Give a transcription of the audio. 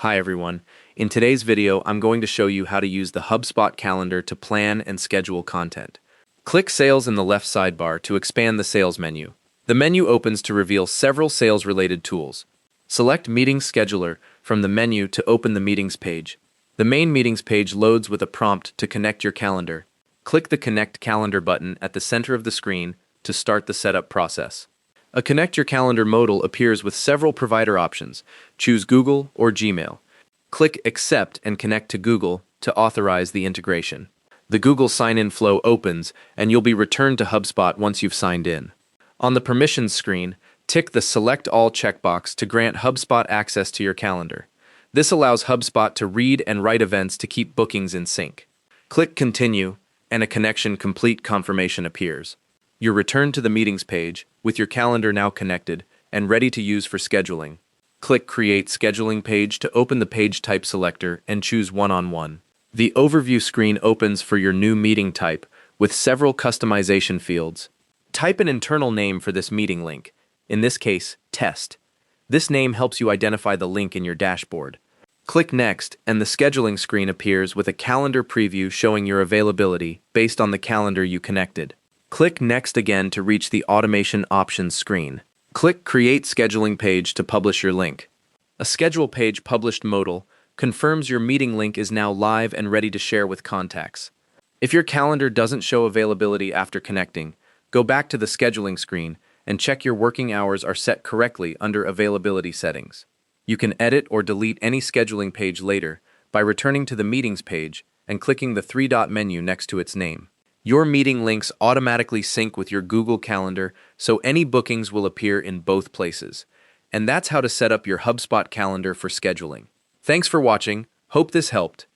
Hi everyone. In today's video, I'm going to show you how to use the HubSpot calendar to plan and schedule content. Click Sales in the left sidebar to expand the Sales menu. The menu opens to reveal several sales-related tools. Select Meetings Scheduler from the menu to open the Meetings page. The main Meetings page loads with a prompt to connect your calendar. Click the Connect Calendar button at the center of the screen to start the setup process. A Connect Your Calendar modal appears with several provider options. Choose Google or Gmail. Click Accept and connect to Google to authorize the integration. The Google sign-in flow opens, and you'll be returned to HubSpot once you've signed in. On the Permissions screen, tick the Select All checkbox to grant HubSpot access to your calendar. This allows HubSpot to read and write events to keep bookings in sync. Click Continue, and a connection complete confirmation appears. You're returned to the Meetings page, with your calendar now connected and ready to use for scheduling. Click Create Scheduling Page to open the page type selector and choose One-on-One. The Overview screen opens for your new meeting type with several customization fields. Type an internal name for this meeting link, in this case, Test. This name helps you identify the link in your dashboard. Click Next, and the scheduling screen appears with a calendar preview showing your availability based on the calendar you connected. Click Next again to reach the Automation Options screen. Click Create Scheduling Page to publish your link. A Schedule Page Published modal confirms your meeting link is now live and ready to share with contacts. If your calendar doesn't show availability after connecting, go back to the scheduling screen and check your working hours are set correctly under Availability settings. You can edit or delete any scheduling page later by returning to the Meetings page and clicking the three-dot menu next to its name. Your meeting links automatically sync with your Google Calendar, so any bookings will appear in both places. And that's how to set up your HubSpot calendar for scheduling. Thanks for watching. Hope this helped.